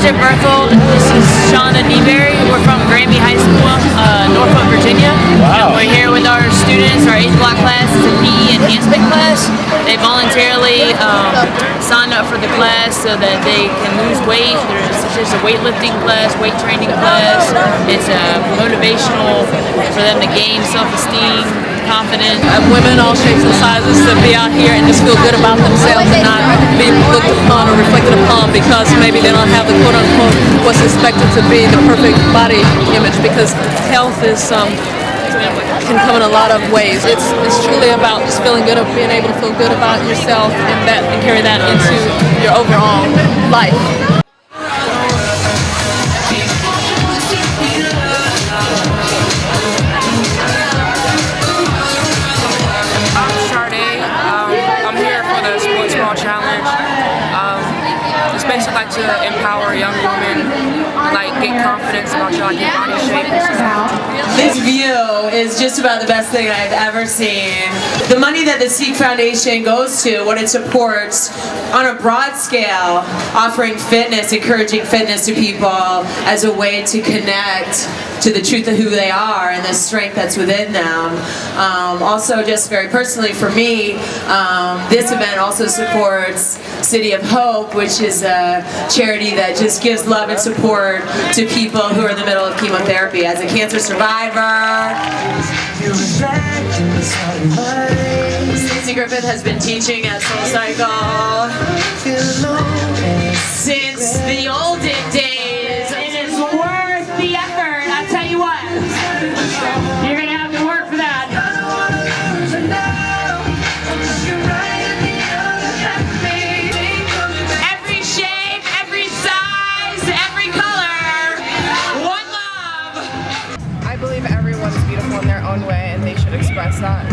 Mr. Berthold. This is Shauna Deberry. We're from Granby High School, Norfolk, Virginia. Wow. And we're here with our students. Our 8th block class is a PE enhancement class. They voluntarily signed up for the class so that they can lose weight. There's a weightlifting class, weight training class. It's motivational for them to gain self-esteem, confidence. Women, all shapes and sizes, to be out here and just feel good about themselves and not be looked upon or reflected upon because maybe they don't have the quote-unquote what's expected to be the perfect body image, because health is can come in a lot of ways. It's truly about just feeling good, of being able to feel good about yourself and carry that into your overall life. Basically like to empower young women, like get confidence about your body shape. This view is just about the best thing I've ever seen. The money that the SEAK Foundation goes to, what it supports on a broad scale, offering fitness, encouraging fitness to people as a way to connect to the truth of who they are and the strength that's within them. Also, just very personally for me, this event also supports City of Hope, which is a charity that just gives love and support to people who are in the middle of chemotherapy. As a cancer survivor, Stacey Griffith has been teaching at SoulCycle since the olden days. It is worth the effort, I'll tell you what. You're going to have to work for that. Every shape, every size, every color. One love. I believe everyone's beautiful in their own way and they should express that.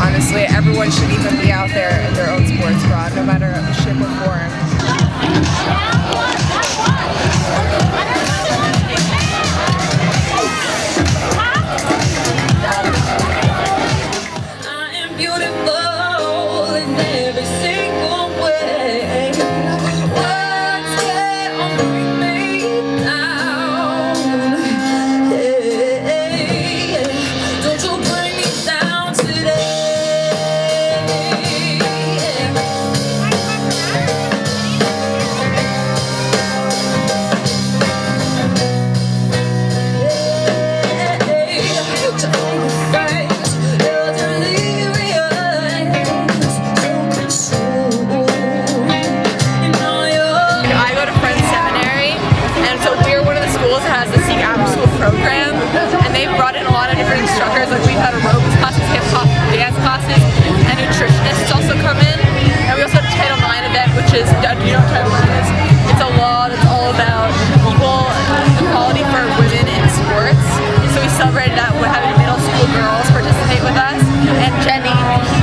Honestly, everyone should even be out there in their own sports bra, no matter shape or form. Program, and they've brought in a lot of different instructors. Like we've had aerobics classes, hip hop, dance classes, and nutritionists also come in. And we also have a Title IX event, which is, do you know what Title IX is? It's a law that's all about equal equality for women in sports. So we celebrated that with having middle school girls participate with us, and Jenny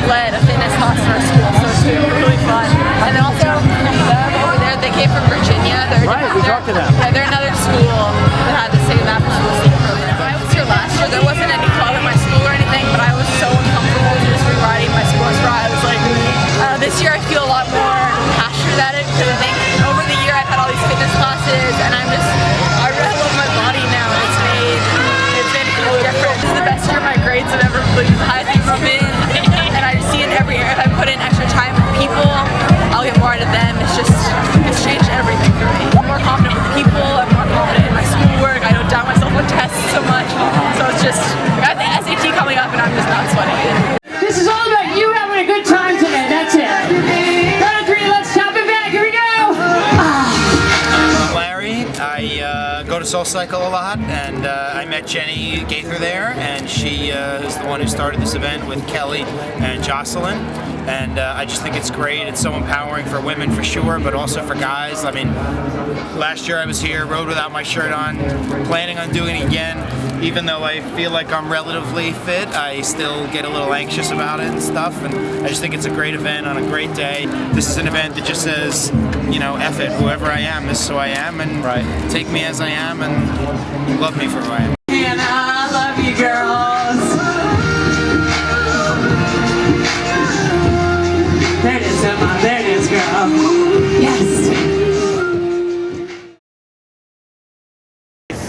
led a fitness class in our school, so it's been really fun. And then also them over there, they came from Virginia. We talked to them. Yeah, they're another school that had the same after-school SEAK program. When I was here last year, there wasn't any club at my school or anything, but I was so uncomfortable just rewriting my sports bra. I was like, this year I feel a lot more passionate at it, because I think over the year I've had all these fitness classes, and I really love my body now. It's made me feel different. This is the best year my grades have ever been, the highest they've ever been, and I just see it every year. If I put in extra time with people, I'll get more out of them. It's changed everything for me. I'm more confident with people, I'm more confident in my schoolwork, I don't doubt myself with tests so much. So it's just, I have the SAT coming up and I'm just not sweating it. This is all about you having a good time today, that's it. Count of 3, let's chop it back, here we go. I'm Larry. I go to SoulCycle a lot, and I met Jenny Gaither there, and she is the one who started this event with Kelly and Jocelyn. And I just think it's great. It's so empowering for women for sure, but also for guys. I mean, last year I was here, rode without my shirt on, planning on doing it again. Even though I feel like I'm relatively fit, I still get a little anxious about it and stuff. And I just think it's a great event on a great day. This is an event that just says, you know, F it, whoever I am, this is who I am, and take me as I am and love me for who I am. And I love you, girls. There it is, Emma. There it is, girl. Yes.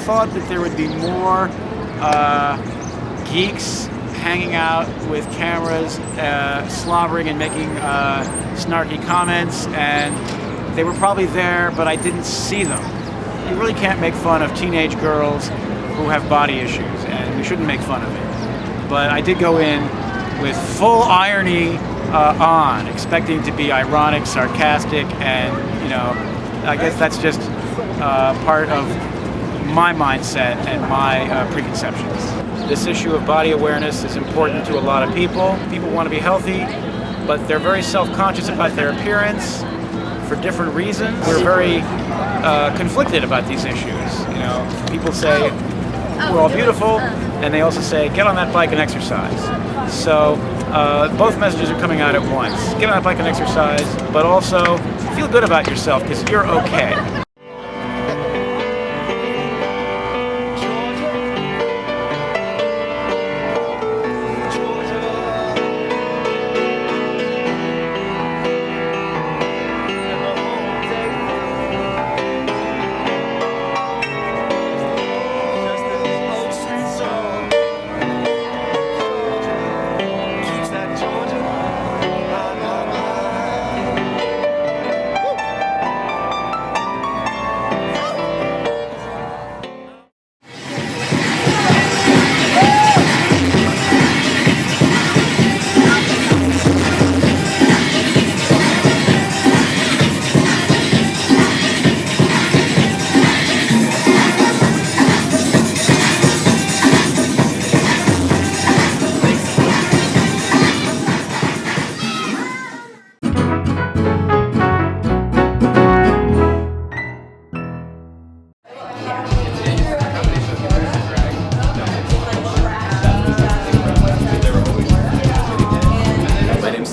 thought that there would be more geeks hanging out with cameras, slobbering and making snarky comments, and they were probably there, but I didn't see them. You really can't make fun of teenage girls who have body issues, and we shouldn't make fun of it. But I did go in with full irony on, expecting to be ironic, sarcastic, and, you know, I guess that's just part of my mindset and my preconceptions. This issue of body awareness is important to a lot of people. People want to be healthy, but they're very self-conscious about their appearance for different reasons. We're very conflicted about these issues. You know, people say we're all beautiful, and they also say get on that bike and exercise. So both messages are coming out at once. Get on that bike and exercise, but also feel good about yourself because you're okay.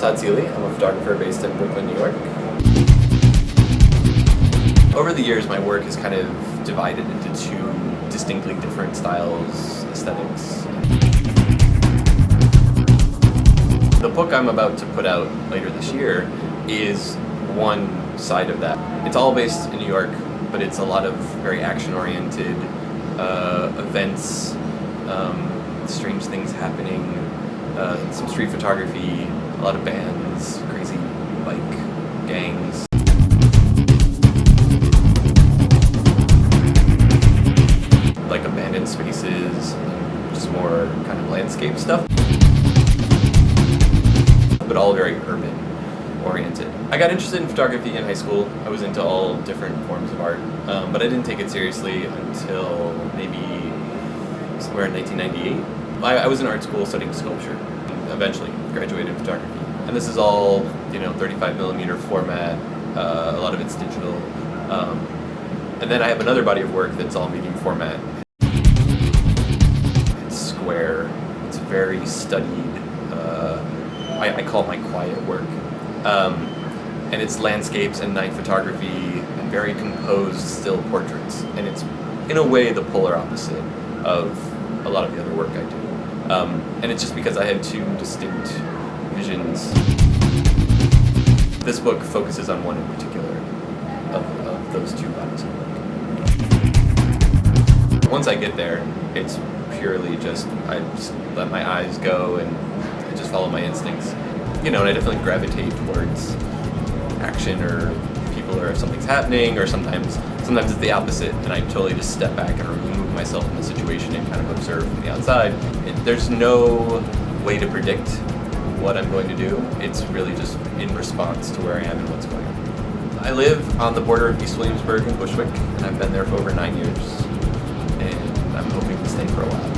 Todd Seelie. I'm a photographer based in Brooklyn, New York. Over the years, my work has kind of divided into two distinctly different styles, aesthetics. The book I'm about to put out later this year is one side of that. It's all based in New York, but it's a lot of very action-oriented events, strange things happening, some street photography, a lot of bands, crazy bike gangs. Like abandoned spaces, just more kind of landscape stuff. But all very urban oriented. I got interested in photography in high school. I was into all different forms of art, but I didn't take it seriously until maybe somewhere in 1998. I was in art school studying sculpture. Eventually graduated in photography. And this is all, 35mm format, a lot of it's digital. And then I have another body of work that's all medium format. It's square, it's very studied, I call it my quiet work. And it's landscapes and night photography and very composed still portraits. And it's, in a way, the polar opposite of a lot of the other work I do. And it's just because I had two distinct visions. This book focuses on one in particular of those two bodies of work. Once I get there, it's purely just, I just let my eyes go and I just follow my instincts. And I definitely gravitate towards action or people or if something's happening, or sometimes it's the opposite and I totally just step back and remove myself from the situation and kind of observe from the outside. There's no way to predict what I'm going to do. It's really just in response to where I am and what's going on. I live on the border of East Williamsburg and Bushwick, and I've been there for over 9 years, and I'm hoping to stay for a while.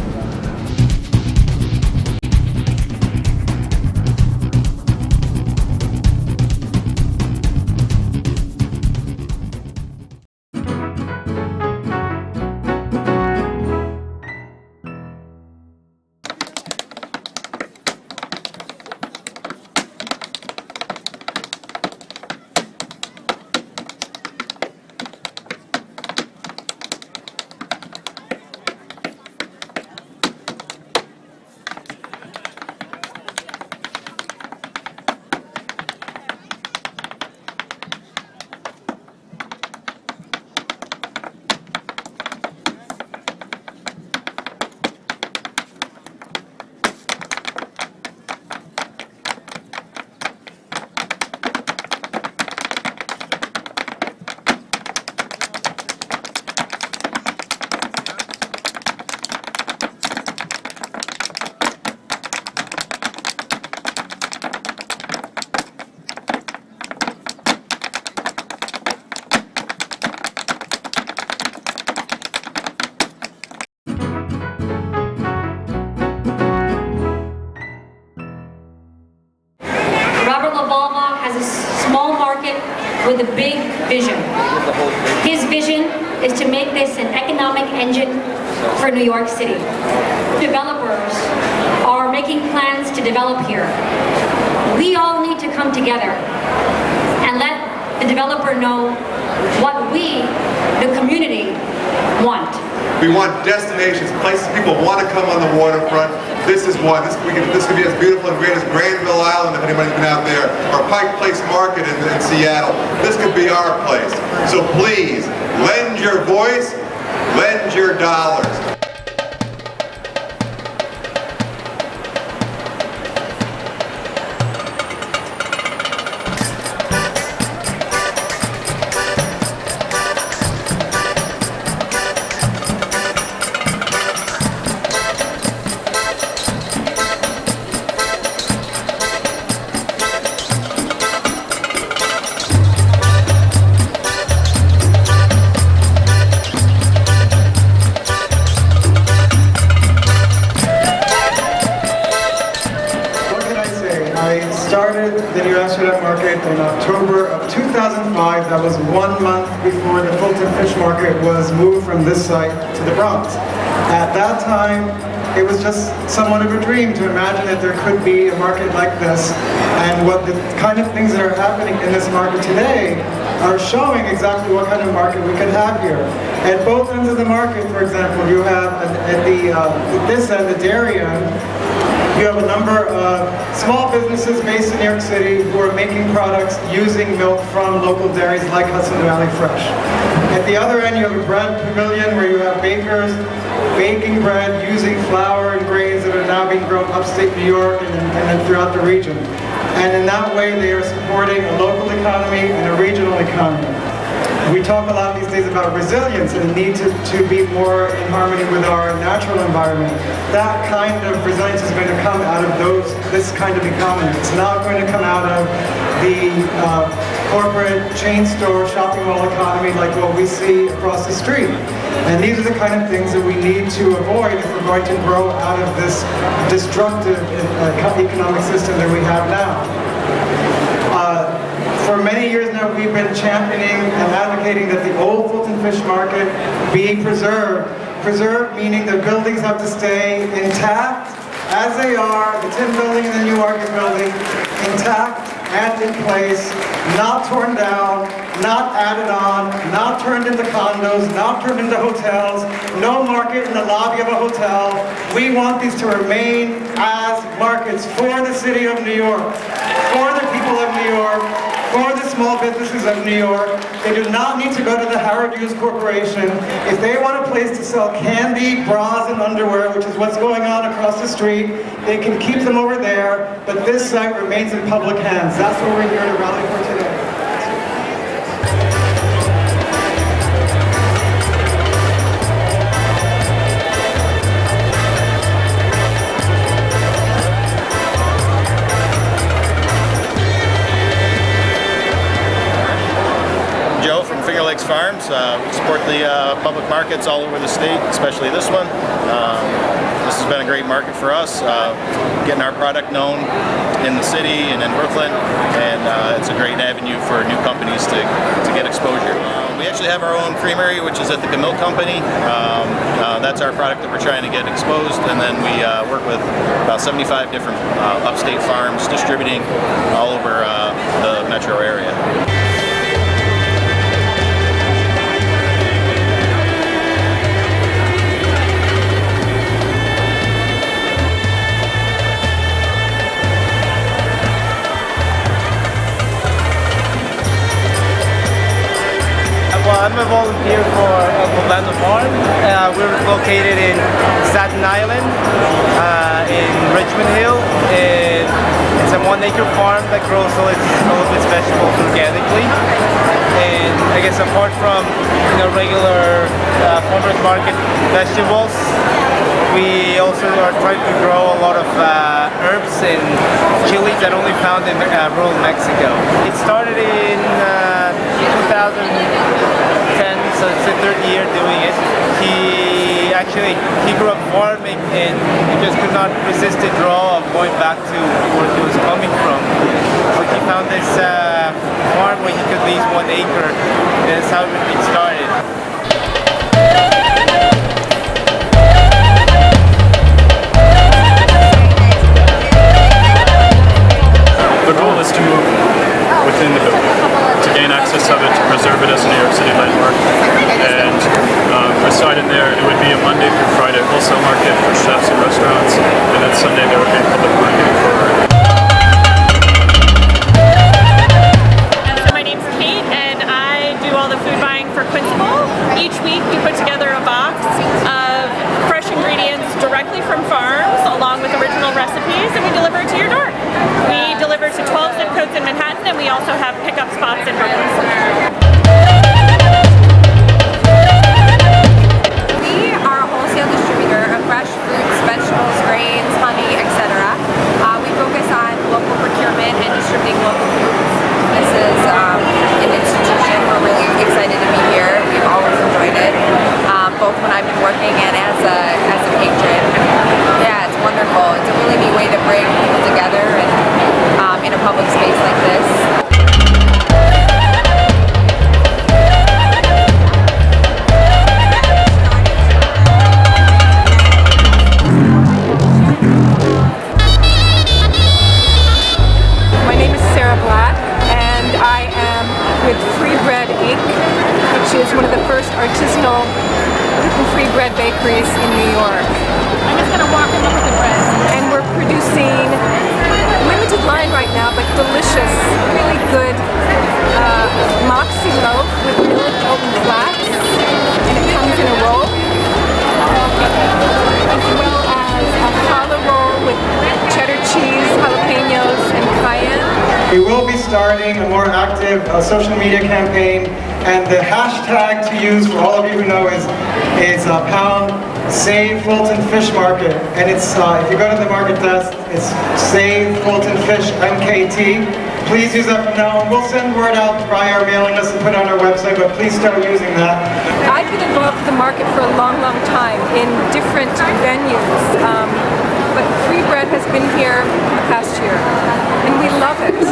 with a big vision. His vision is to make this an economic engine for New York City. Developers are making plans to develop here. We all need to come together and let the developer know what we, the community, want. We want destinations, places people want to come on the waterfront. This is why. This could be as beautiful and great as Granville Island, if anybody's been out there, or Pike Place Market in Seattle. This could be our place. So please, lend your voice, lend your dollars. In October of 2005, that was 1 month before the Fulton Fish Market was moved from this site to the Bronx. At that time, it was just somewhat of a dream to imagine that there could be a market like this, and what the kind of things that are happening in this market today are showing exactly what kind of market we could have here. At both ends of the market, for example, you have at this end, the dairy end, you have a number of small businesses based in New York City who are making products using milk from local dairies like Hudson Valley Fresh. At the other end, you have a bread pavilion where you have bakers baking bread using flour and grains that are now being grown upstate New York and then throughout the region. And in that way, they are supporting a local economy and a regional economy. We talk a lot these days about resilience and the need to be more in harmony with our natural environment. That kind of resilience is going to come out of this kind of economy. It's not going to come out of the corporate chain store shopping mall economy like what we see across the street. And these are the kind of things that we need to avoid if we're going to grow out of this destructive economic system that we have now. For many years now, we've been championing and advocating that the old Fulton Fish Market be preserved. Preserved meaning the buildings have to stay intact as they are, the Tin Building and the New Market Building, intact and in place, not torn down, not added on, not turned into condos, not turned into hotels, no market in the lobby of a hotel. We want these to remain as markets for the city of New York, for the people of New York, for the small businesses of New York. They do not need to go to the Howard Hughes Corporation. If they want a place to sell candy, bras, and underwear, which is what's going on across the street, they can keep them over there, but this site remains in public hands. That's what we're here to rally for today. Farms. We support the public markets all over the state, especially this one. This has been a great market for us, getting our product known in the city and in Brooklyn, and it's a great avenue for new companies to get exposure. We actually have our own creamery, which is at the Milk Company. That's our product that we're trying to get exposed, and then we work with about 75 different upstate farms distributing all over the metro area. Well, I'm a volunteer for Orlando Farm. We're located in Staten Island, in Richmond Hill. It's a 1 acre farm that grows all of its vegetables organically. And I guess apart from regular farmers market vegetables, we also are trying to grow a lot of herbs and chilies that are only found in rural Mexico. It started in 2010, so it's the third year doing it. He grew up farming and he just could not resist the draw of going back to where he was coming from. So he found this farm where he could lease 1 acre, and that's how it started. The goal is to move within the building, to gain access of it, to preserve it as a New York City landmark. And reside in there, it would be a Monday through Friday wholesale market for chefs and restaurants, and then Sunday there would be public market for... So my name's Kate, and I do all the food buying for Quincyville. Each week we put together a box of fresh ingredients directly from farms, along with original recipes, and we deliver it to your door. We deliver to 12 zip codes in Manhattan, and we also have pickup spots in Brooklyn. We are a wholesale distributor of fresh fruits, vegetables, grains, honey, etc. We focus on local procurement and distributing local foods. This is an institution. We're really excited to be here. We've always enjoyed it, both when I've been working and as a patron. Yeah, it's wonderful. It's a really neat way to bring people together and in a public space like this. My name is Sarah Black, and I am with Free Bread Inc., which is one of the first artisanal gluten-free bread bakeries in New York. I'm just going to walk and look at the bread. And we're producing limited line right now, but delicious, really good moxie loaf with milk, oat, and flax, and it comes in a roll, as well as a challah roll with cheddar cheese, jalapenos, and cayenne. We will be starting a more active social media campaign, and the hashtag to use for all of you who know is pound Save Fulton Fish Market, and it's if you go to the market desk, it's Save Fulton Fish MKT. Please use that from now on. We'll send word out via our mailing list and put it on our website, but please start using that. I've been involved with the market for a long, long time in different venues, but Free Bread has been here the past year, and we love it. We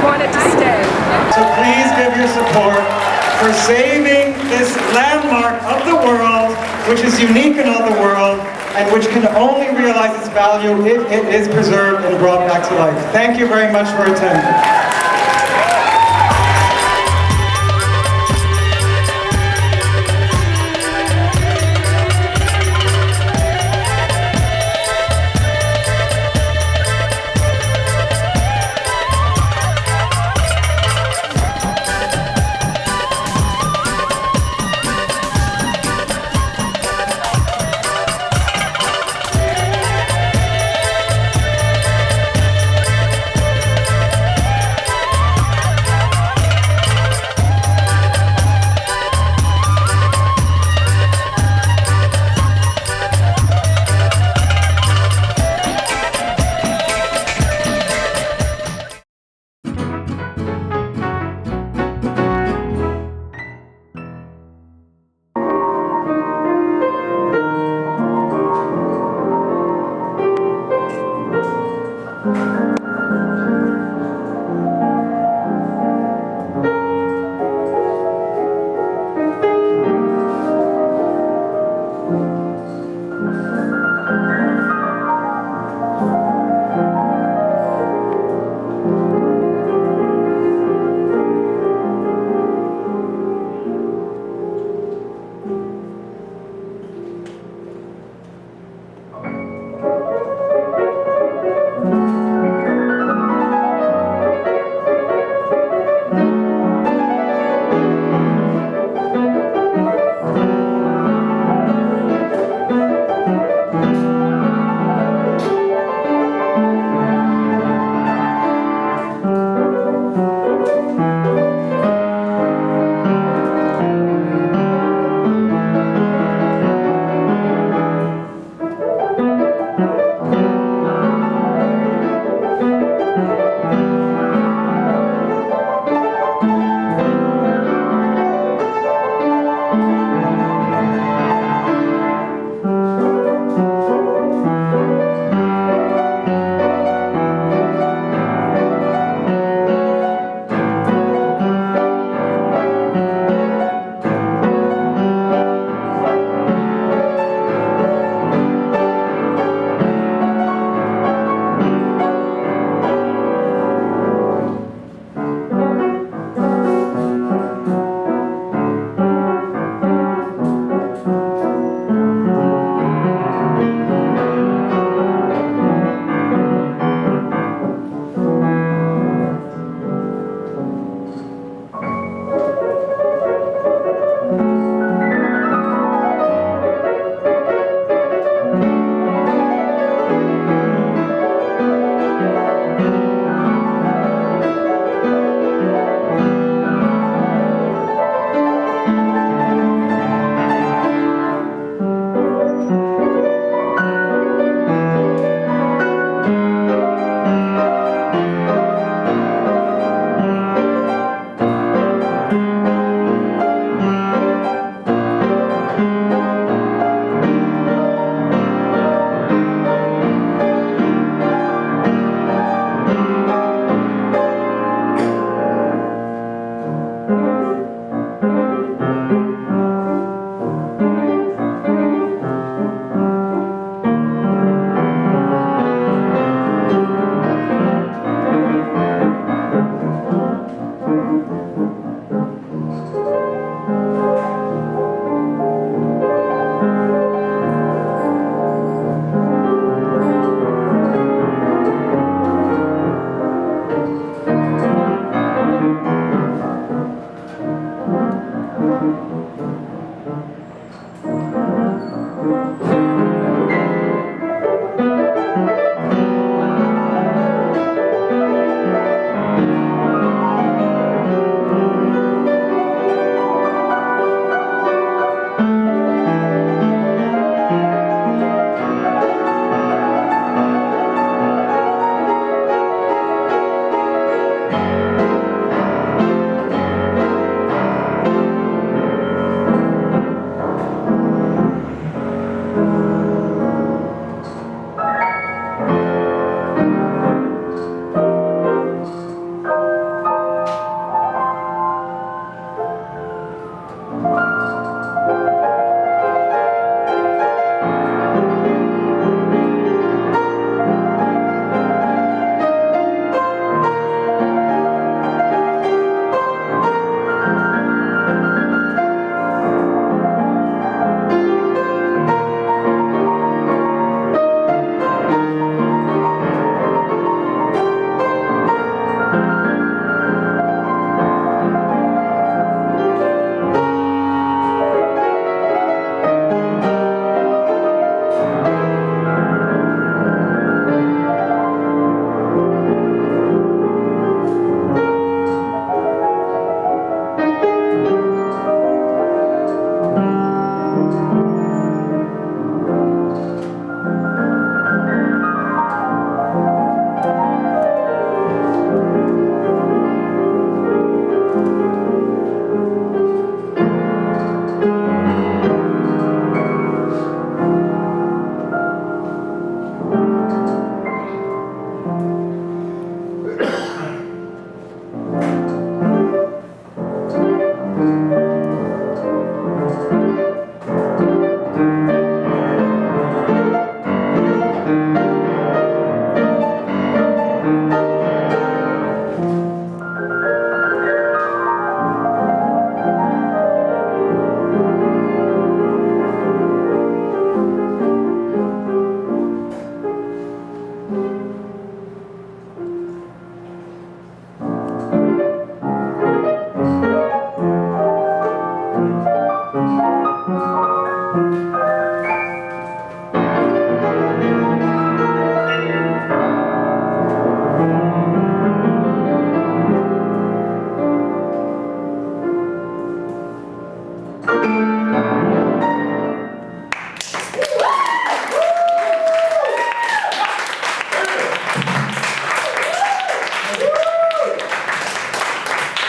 want it to stay. So please give your support for saving this landmark of the world, which is unique in all the world, and which can only realize its value if it is preserved and brought back to life. Thank you very much for attending.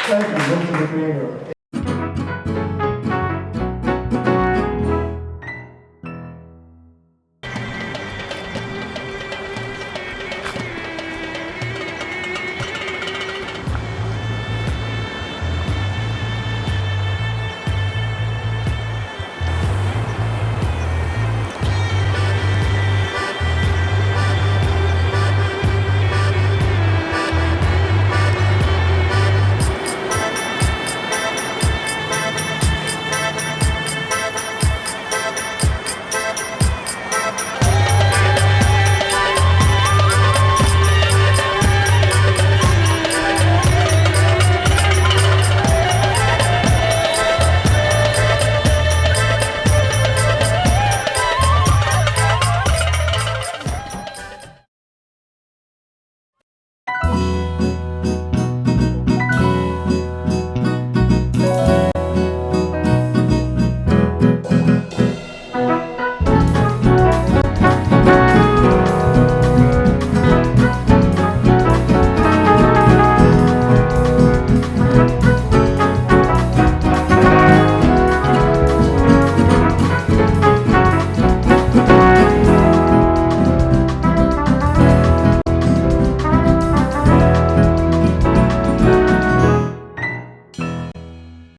Thank you, Mr. McGregor.